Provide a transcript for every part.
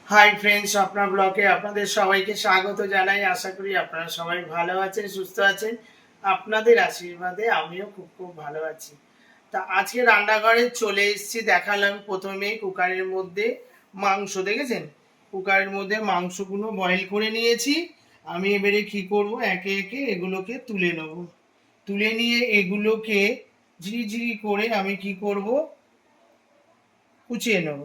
Hi friends, আপনার ব্লগে আপনাদের সবাইকে স্বাগত জানাই। আশা করি আপনারা সবাই ভালো আছেন, সুস্থ আছেন। আপনাদের আশীর্বাদে আমিও খুব খুব ভালো আছি। তা আজকে রান্নাঘরে চলে এসেছি। দেখালাম প্রথমেই কুকারের মধ্যে মাংস, দেখেছেন? কুকারের মধ্যে মাংসগুলো বয়েল করে নিয়েছি। আমি এবারে কি করব, একে একে এগুলোকে তুলে নেব। তুলে নিয়ে এগুলোকে ঝিরিঝিরি করে আমি কি করব, কুচিয়ে নেব।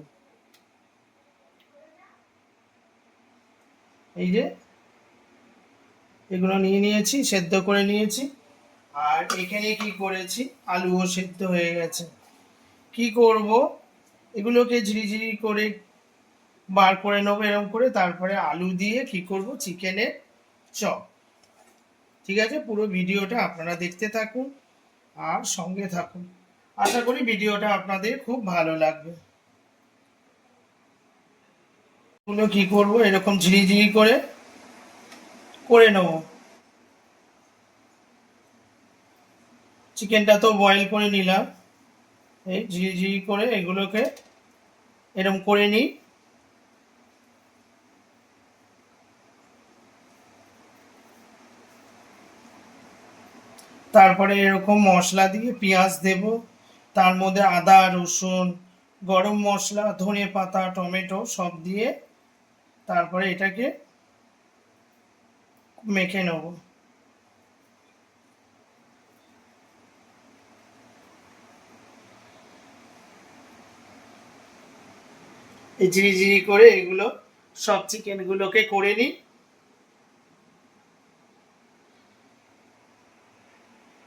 এই যে এগুলো নিয়ে নিয়েছি, সেদ্ধ করে নিয়েছি। আর এখানে কি করেছি, আলুও সেদ্ধ হয়ে গেছে। কি করব, এগুলোকে ঝিরিঝিরি করে বার করে নেবো এরকম করে। তারপরে আলু দিয়ে কি করব, চিকেনের চপ। ঠিক আছে, পুরো ভিডিওটা আপনারা দেখতে থাকুন আর সঙ্গে থাকুন। আশা করি ভিডিওটা আপনাদের খুব ভালো লাগবে। এগুলো কি করব, এরকম ঝিরিঝিরি করে করে নেব। চিকেনটা তো বয়েল করে নিলাম। এই ঝিরিঝিরি করে এগুলোকে এরকম করে নিই। তারপরে এরকম মশলা দিয়ে পেঁয়াজ দেব, তার মধ্যে আদা রসুন গরম মশলা ধনে পাতা টমেটো সব দিয়ে তারপরে এটাকে মেখে নেব। এই ঝিরিঝিরি করে এগুলো সব চিকেনগুলোকে করে নিই।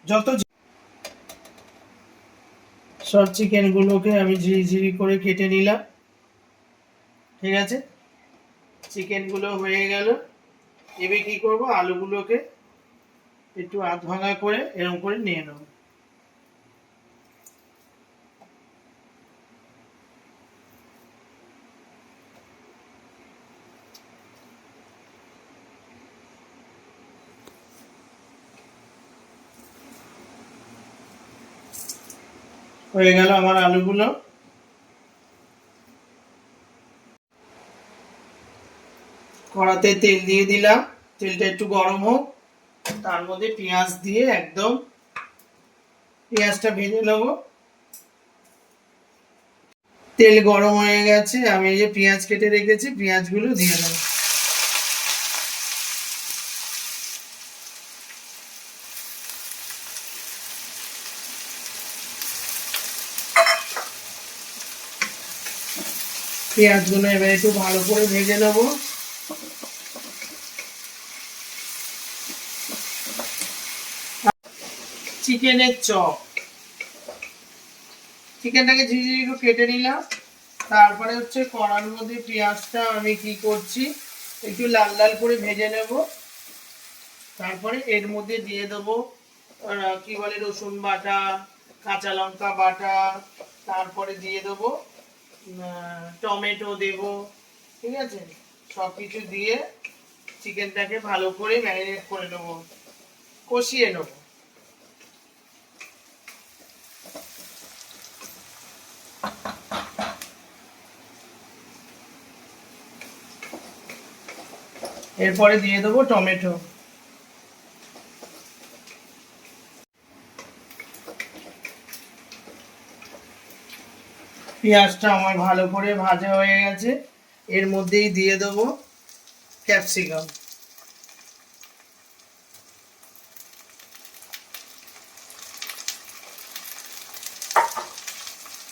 যত সব চিকেনগুলোকে আমি ঝিরিঝিরি করে কেটে নিলাম। ঠিক আছে, চিকেনগুলো হয়ে গেল। এবার কি করব, আলুগুলোকে একটু আধ ভাঙা করে এরকম করে নিয়ে নেব। হয়ে গেল আমার আলুগুলো। কড়াতে তেল দিয়ে দিলাম, তেলটা একটু গরম হোক। তার মধ্যে পেঁয়াজ দিয়ে একদম পেঁয়াজটা ভেজে নেব। তেল গরম হয়ে গেছে, আমি এই যে পেঁয়াজ কেটে রেখেছি পেঁয়াজগুলো দিয়ে দেব। পেঁয়াজগুলো এবার একটু ভালো করে ভেজে নেব। চিকেনের চপ, চিকেনটাকে ঝিরিঝিরি করে কেটে নিলাম। তারপরে হচ্ছে কড়ার মধ্যে পেঁয়াজটা আমি কি করছি, একটু লাল লাল করে ভেজে নেব। তারপরে এর মধ্যে দিয়ে দেবো কি বলে রসুন বাটা, কাঁচা লঙ্কা বাটা, তারপরে দিয়ে দেবো টমেটো দেব। ঠিক আছে, সব কিছু দিয়ে চিকেনটাকে ভালো করে ম্যারিনেট করে নেবো, কষিয়ে নেবো। এরপরে দিয়ে দেবো টমেটো। পেঁয়াজটা আমার ভালো করে ভাজা হয়ে গেছে। এর মধ্যেই দিয়ে দেবো ক্যাপসিকাম।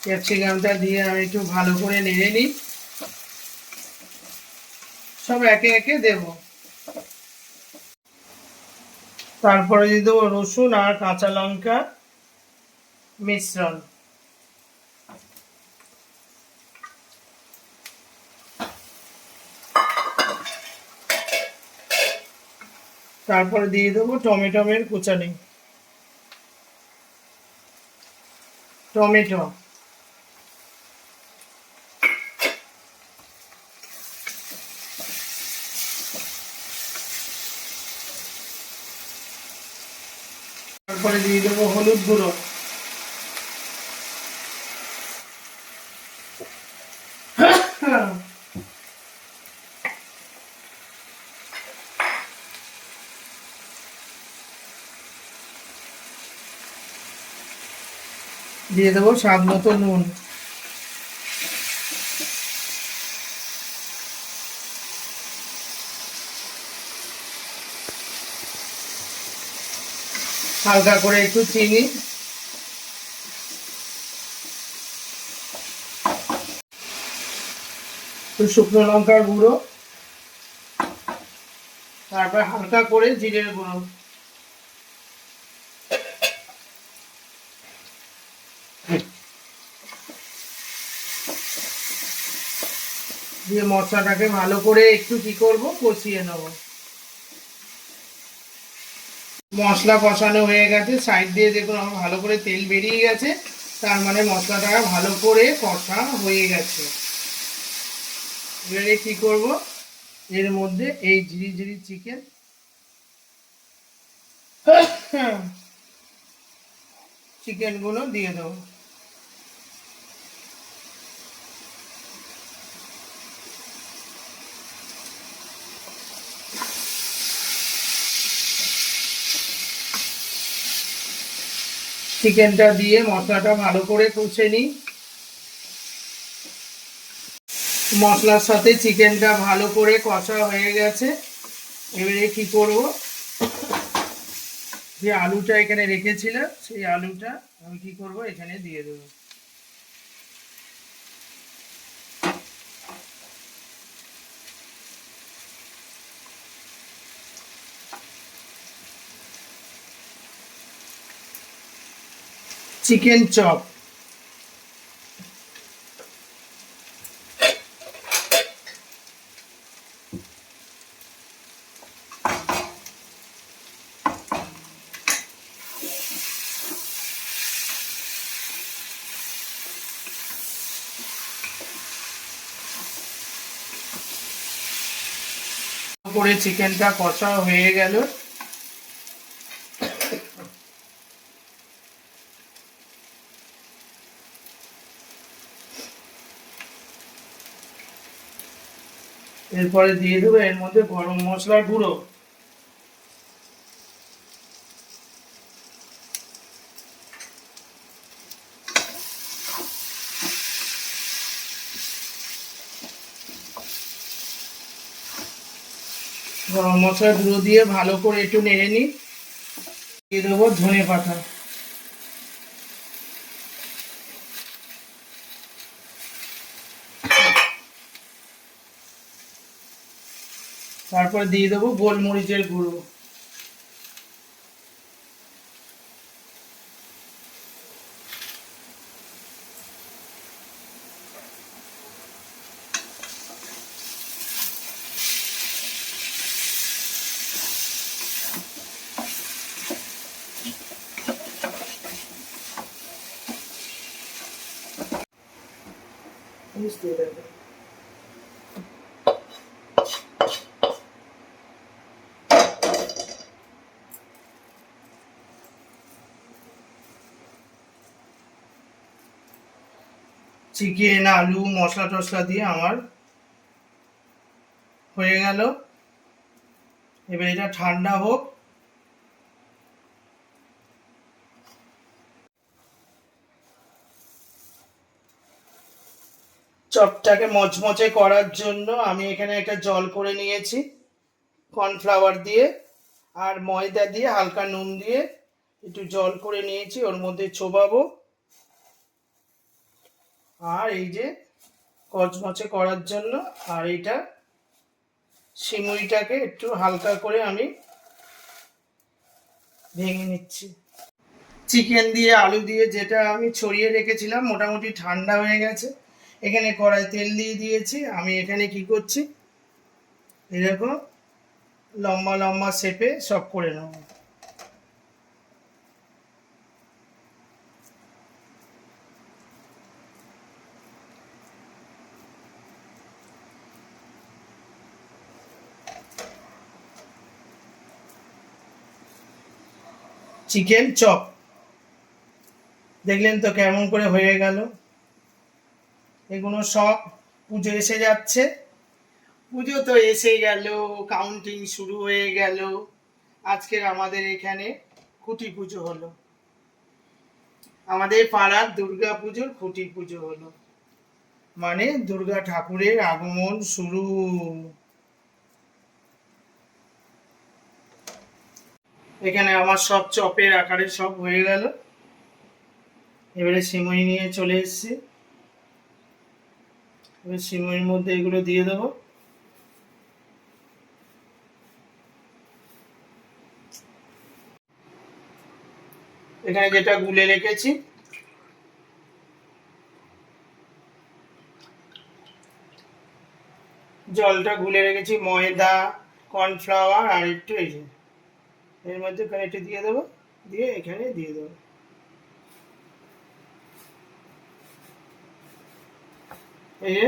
ক্যাপসিকামটা দিয়ে আমি একটু ভালো করে নেড়ে নিই। সব একে একে দেব। তারপরে দিয়ে দেবো রসুন আর কাঁচা লঙ্কা মিশ্রণ। তারপরে দিয়ে দেবো টমেটোমের কুচানি, টমেটো। তারপরে দিয়ে দেবো হলুদ গুঁড়ো। দিয়ে দেবো স্বাদ মতো নুন। হালকা করে একটু চিনি, একটু শুকনো লঙ্কার গুঁড়ো, তারপর হালকা করে জিরের গুঁড়ো দিয়ে মশলাটাকে ভালো করে একটু কি করব, কষিয়ে নেব। মশলা কষানো হয়ে গেছে, সাইড দিয়ে দেখুন আমার ভালো করে তেল বেরিয়ে গেছে, তার মানে মশলাটা ভালো করে কষা হয়ে গেছে। এবারে কি করব, এর মধ্যে এই ঝিরি ঝিরি চিকেন চিকেনগুলো দিয়ে দেবো। চিকেনটা দিয়ে মশলাটা ভালো করে কষে নিই। মশলার সাথে চিকেনটা ভালো করে কষা হয়ে গেছে। এবারে কি করব, যে আলুটা এখানে রেখেছিলাম সেই আলুটা আমি কি করব, এখানে দিয়ে দেব। চিকেন চপ, করে চিকেনটা কষা হয়ে গেল। এরপরে দিয়ে দেবো এর মধ্যে গরম মশলার গুঁড়ো, গরম মশলার গুঁড়ো দিয়ে ভালো করে একটু নেড়ে নিই। দিয়ে দেবো ধনে পাতা, তারপরে দিয়ে দেবো গোলমরিচের গুঁড়ো, দিয়ে দেবো। চিকেন আলু মশলা টশলা দিয়ে আমার হয়ে গেল। এবার এটা ঠান্ডা হোক। চপটাকে মচমচে করার জন্য আমি এখানে একটা জল করে নিয়েছি কর্নফ্লাওয়ার দিয়ে, আর ময়দা দিয়ে হালকা নুন দিয়ে একটু জল করে নিয়েছি, ওর মধ্যে চোবাবো। আর এই যে কচমচে করার জন্য, আর এইটা সিমুইটাকে একটু হালকা করে আমি ভেঙে নিচ্ছি। চিকেন দিয়ে আলু দিয়ে যেটা আমি ছড়িয়ে রেখেছিলাম মোটামুটি ঠান্ডা হয়ে গেছে। এখানে কড়াই তেল দিয়ে দিয়েছি। আমি এখানে কি করছি, এরকম লম্বা লম্বা শেপে সব করে নেব। চিকেন চপ দেখলেন তো কেমন করে হয়ে গেল। এগুলো সব পুজো এসে যাচ্ছে, পুজো তো এসে গেল, কাউন্টিং শুরু হয়ে গেল। আজকের আমাদের এখানে খুঁটি পুজো হলো। আমাদের পাড়ার দুর্গা পুজোর খুঁটি পুজো হলো, মানে দুর্গা ঠাকুরের আগমন শুরু। এখানে আমার সব চপের আকারে সব হয়ে গেল। এবারে সিমুই নিয়ে চলে এসেছি, এবার সিমুইয়ের মধ্যে এগুলো দিয়ে দেবো। এখানে যেটা গুলে রেখেছি জলটা গুলে রেখেছি, ময়দা, কর্নফ্লাওয়ার আর একটু এই যে এর মধ্যে একটু দিয়ে দেবো, দিয়ে এখানে দিয়ে দেবো। এই যে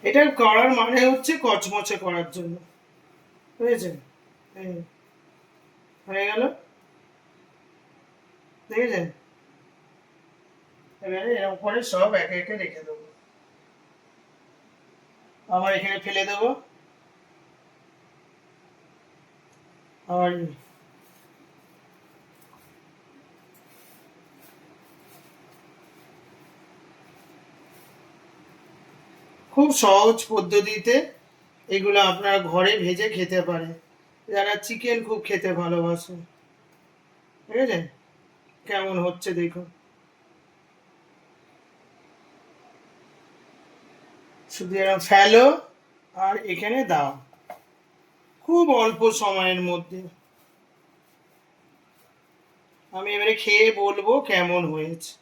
এটা করার মানে হচ্ছে কচমচে করার জন্য, বুঝেছেন? হয়ে গেল, দেখেছেন? এবারে এরকম করে সব একে একে রেখে দেবো, আবার এখানে ফেলে দেবো। আবার খুব সহজ পদ্ধতিতে এগুলো আপনারা ঘরে ভেজে খেতে পারেন, যারা চিকেন খুব খেতে ভালোবাসে। ঠিক আছে, কেমন হচ্ছে দেখুন, শুধু এরকম ফেলো আর এখানে দাও, খুব অল্প সময়ের মধ্যে। আমি এবারে খেয়ে বলবো কেমন হয়েছে।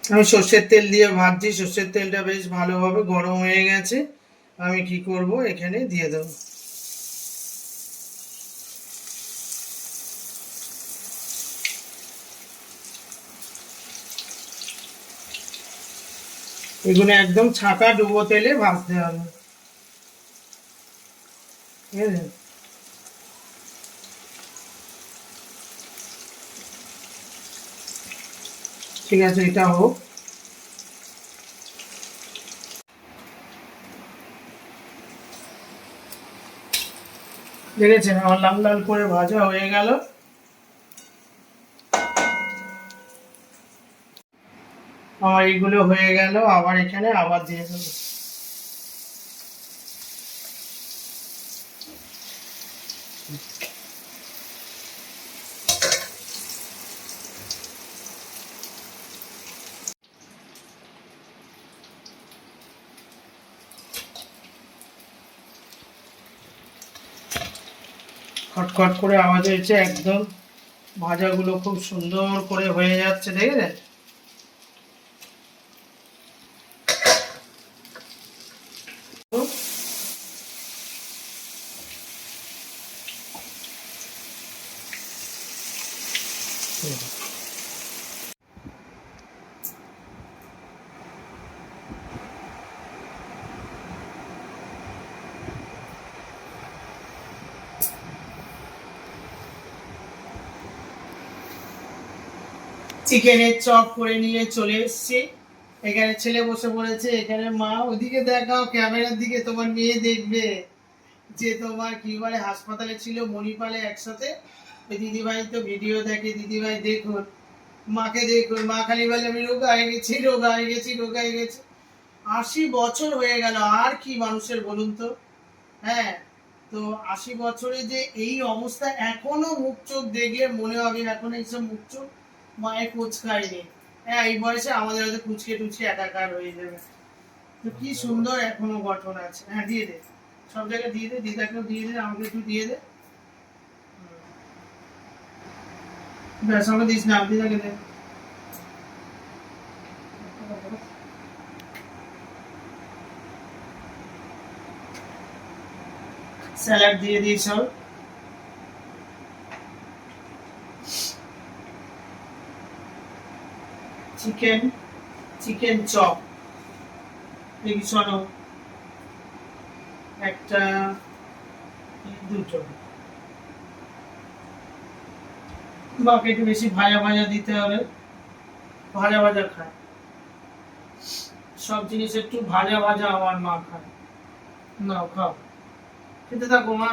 আমি সর্ষের তেল দিয়ে ভাজছি, সর্ষের তেলটা বেশ ভালোভাবে গরম হয়ে গেছে। আমি কি করব, এখানে দিয়ে দেবো। এগুলো একদম ছাঁকা ডুবো তেলে ভাজতে হবে, ঠিক আছে? ঠিক আছে, এটা হোক। দেখেছেন আমার লাল লাল করে ভাজা হয়ে গেল। আমার এইগুলো হয়ে গেল, আবার এখানে আবার দিয়ে দেবো। খটখট করে আওয়াজ হয়েছে, একদম ভাজাগুলো খুব সুন্দর করে হয়ে যাচ্ছে, দেখেছেন? চিকেনের চপ করে নিয়ে চলে এসেছি। এখানে ছেলে বসে পড়েছে, এখানে মা। ওদিকে দেখাও, ক্যামেরার দিকে, তোমার মেয়ে দেখবে যে তোমার কি বলে হাসপাতালে ছিল মণিপালে একসাথে। ওই দিদিভাই তো ভিডিও দেখে, দিদিভাই দেখুন, মাকে দেখুন, মা খালি বলে আমি রোগা হয়ে গেছি, রোগা হয়ে গেছি, রোগা হয়ে গেছি। 80 বছর হয়ে গেল, আর কি মানুষের বলুন তো? হ্যাঁ, তো 80 বছরে যে এই অবস্থা, এখনো মুখ চোখ দেখলে মনে হবে এখন এইসব মুখ চোখ মায়ের কোচ খায়নি। হ্যাঁ, এই বয়সে আমাদের হয়তো কুচকে টুচকে একাকার হয়ে যাবে। তো কি সুন্দর এখনো গঠন আছে। হ্যাঁ, দিয়ে দে, সব জায়গায় দিয়ে দে, দিদাকেও দিয়ে দে, আমাকে একটু দিয়ে দে। ব্যাস, আমাকে দিস না, দিদাকে দে। স্যালাড দিয়ে দিই সব। চিকেন, চিকেন চপ দেখি, শোনো, একটা, দুটো। বাকি একটু বেশি ভাজা ভাজা দিতে হবে, ভাজা ভাজা খায়, সব জিনিস একটু ভাজা ভাজা আমার মা খায়। নাও খাও, খেতে থাকো মা।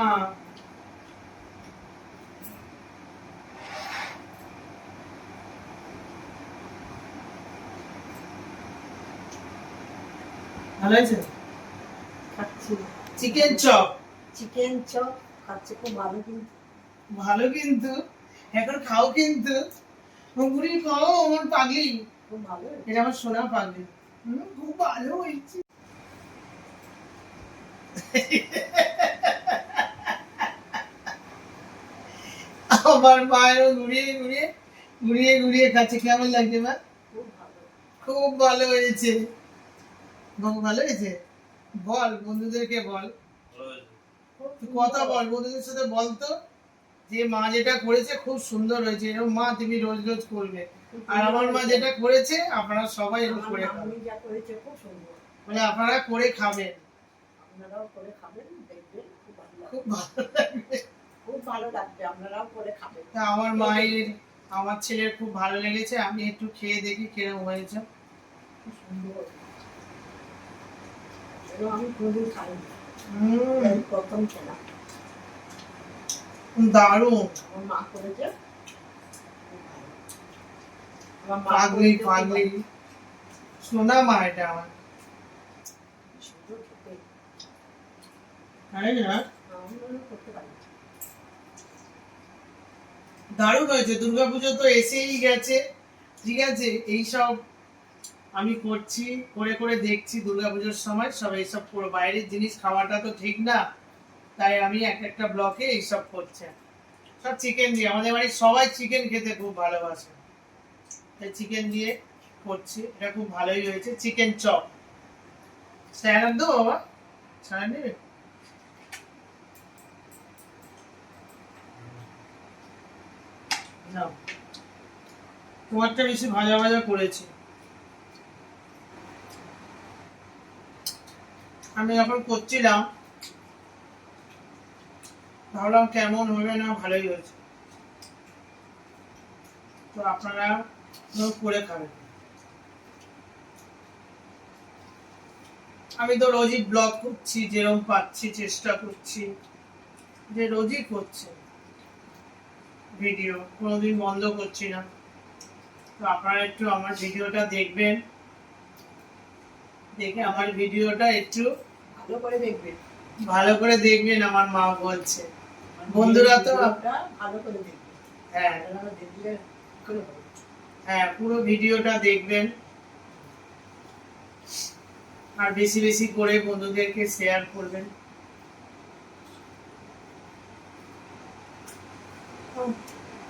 ভালো হয়েছে? খাচ্ছি চিকেন চপ চিকেন চপ খাচ্ছি, খুব ভালো কিন্তু। ভালো কিন্তু, এখন খাও কিন্তু, ঘুগনি খাও আমার পাগলি, খুব ভালো। এটা আমার সোনা পাগলি। খুব ভালো হয়েছে। আমার মায়েরও ঘুরিয়ে ঘুরিয়ে ঘুরিয়ে ঘুরিয়ে খাচ্ছে। কেমন লাগছে মা? খুব ভালো। খুব ভালো হয়েছে। বাবু ভালো হয়েছে? বল বন্ধুদেরকে বল, তুই কথা বল বন্ধুদের সাথে বল তো, যে মা যেটা করেছে খুব সুন্দর হয়েছে, এরকম মা তুমি রোজ রোজ করবে। আর আমার মা যেটা করেছে আপনারা সবাই এরকম করে খাবেন। মামনি যা করেছে খুব সুন্দর, মানে আপনারা করে খাবেন, আপনারাও করে খাবেন, দেখবেন খুব ভালো খুব লাগবে। ভালো লাগবে। খুব ভালো লাগবে, আপনারাও করে খাবেন। তা আমার মায়ের, আমার ছেলের খুব ভালো লেগেছে, আমি একটু খেয়ে দেখি কিরকম হয়েছে। খুব সুন্দর, এগুলো আমি কোনোদিন খাইনি, এই প্রথম খেলাম। দারুণ। আমার মা করেছে খুব ভালো। আমার মা পাগলি করেছে খুব পাগলি ভালো। সোনা মা এটা আমার, সুন্দর খেতে, তাই না? আমরাও করতে পারি। দারুণ হয়েছে। দুর্গাপুজো তো এসেই গেছে, ঠিক আছে, এইসব আমি করছি, করে করে দেখছি দুর্গাপুজোর সময় সব এইসব পুরো বাইরের জিনিস খাওয়াটা তো ঠিক না, তাই আমি এক একটা ব্লকে এইসব করছি। সব চিকেন দিয়ে, আমাদের বাড়ির সবাই চিকেন খেতে খুব ভালোবাসে, তাই চিকেন দিয়ে করছি। এটা খুব ভালোই হয়েছে। চিকেন চপ স্যালাড দেবো বাবা, স্যালাড নেবে? নাও, তোমারটা বেশি ভাজা ভাজা করেছি। আমি যখন করছিলাম ভাবলাম কেমন হবে, না ভালোই হয়েছে। তো আপনারা করে খাবেন। আমি তো রোজই ব্লগ করছি, যেরকম পাচ্ছি চেষ্টা করছি যে রোজই করছি ভিডিও, কোনোদিন বন্ধ করছি না। তো আপনারা একটু আমার ভিডিওটা দেখবেন, দেখে আমার ভিডিওটা একটু ভালো করে দেখবেন, ভালো করে দেখবেন, আমার মা বলছে। বন্ধুরা তো ভালো করে দেখবেন, হ্যাঁ আপনারা দেখলে করে হবে। হ্যাঁ, পুরো ভিডিওটা দেখবেন, আর বেশি বেশি করে বন্ধুদেরকে শেয়ার করবেন।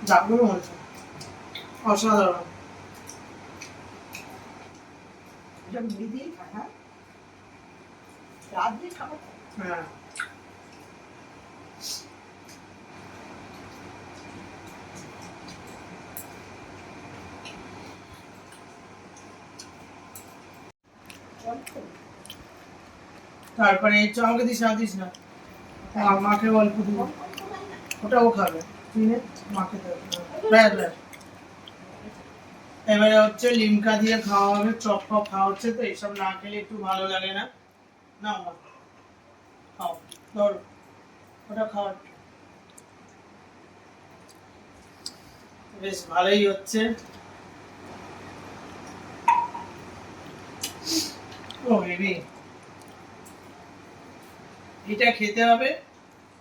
দারুণ হয়েছে, অসাধারণ। এটা মুড়ি দিয়ে খায়, হ্যাঁ রাত দিয়ে খাবার খায়। হ্যাঁ, অল্প। তারপরে আমাকে দিস না, দিস না, মাকে অল্প দিব, ওটা ও খাবে, তুই নে, মাকে দেবে। ব্যাস ব্যাস। এবারে হচ্ছে লিমকা দিয়ে খাওয়া হবে, চপ ফপ খাওয়া হচ্ছে, তো এইসব না খেলে একটু ভালো লাগে না। না মা, খাও, ধরো, ওটা খাওয়া বেশ ভালোই হচ্ছে। ও বেবি, এটা খেতে হবে,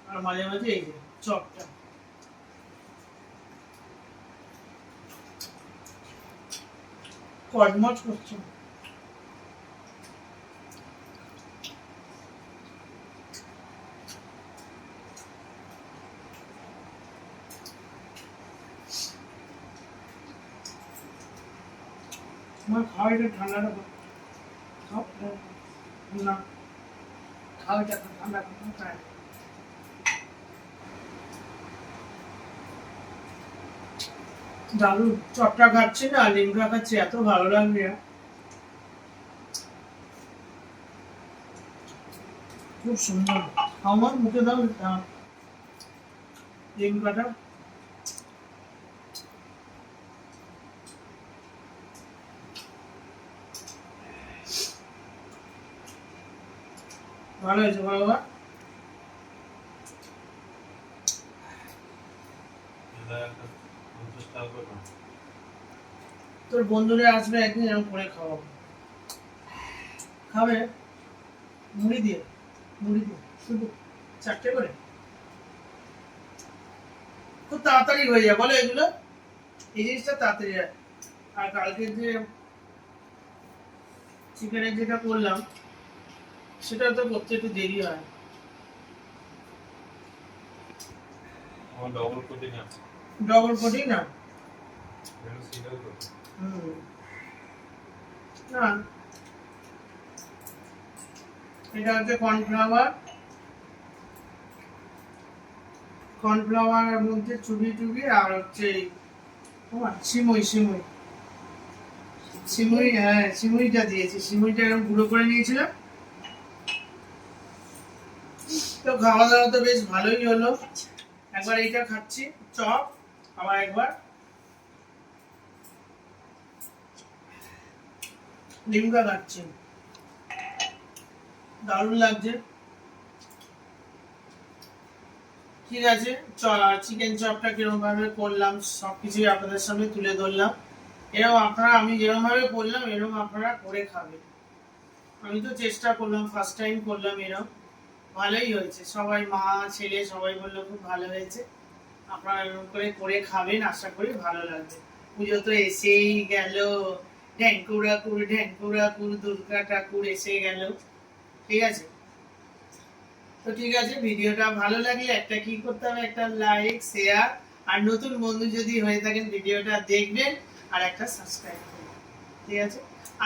আর মাঝে মাঝে এই যে চপটা। কটমট করছে। তোমার খাওয়া এটা ঠান্ডাটা খাও না, খাও এটা ঠান্ডা খায়। দারুন, চপটা খাচ্ছি না লিমকা খাচ্ছি, এত ভালো লাগবে, খুব সুন্দর। আমার মুখে দাও লিমকাটা, ভালো হয়েছে বাবা। তোর বন্ধুরা আসবে একদিন, এরকম করে খাওয়াবো, খাবে। মুড়ি দিয়ে শুধু 4টে করে খুব তাড়াতাড়ি হয়ে যায় বলো এগুলো, এই জিনিসটা তাড়াতাড়ি হয়। আর কালকে যে চিকেনের যেটা করলাম সেটা তো করতে একটু দেরি হয়। আমার ডবল কোটিং আছে। ডবল কোটিং না? এটা সিটাও তো। না, এটা হচ্ছে কর্নফ্লাওয়ার মধ্যে চুবি আর হচ্ছে সিমুই, হ্যাঁ সিমুইটা দিয়েছি, সিমুইটা এরকম গুঁড়ো করে নিয়েছিলাম। তো খাওয়া দাওয়া তো বেশ ভালোই হলো। একবার এইটা খাচ্ছি চপ, আবার একবার লিমকা খাচ্ছি, দারুণ লাগছে। ঠিক আছে, চিকেন চপটা কিরকম ভাবে করলাম সবকিছুই আপনাদের সামনে তুলে ধরলাম। এরকম আপনারা, আমি যেরকম ভাবে করলাম এরকম আপনারা করে খাবেন। আমি তো চেষ্টা করলাম, ফার্স্ট টাইম করলাম, এরকম ভালোই হয়েছে। সবাই মা ছেলে সবাই বললো খুব ভালো হয়েছে। আপনারা এরকম করে খাবেন, আশা করি ভালো লাগবে। পুজো তো এসেই গেল, ঢ্যাঙ্কুরাকুর দুর্গা ঠাকুর এসে গেল। ঠিক আছে, তো ঠিক আছে, ভিডিওটা ভালো লাগলে একটা কি করতে হবে, একটা লাইক শেয়ার, আর নতুন বন্ধু যদি হয়ে থাকেন ভিডিওটা দেখবেন আর একটা সাবস্ক্রাইব করবেন। ঠিক আছে,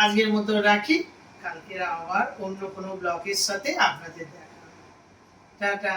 আজকের মতো রাখি, কালকে আবার অন্য কোনো ব্লগের সাথে আপনাদের দেখা হবে। টাটা।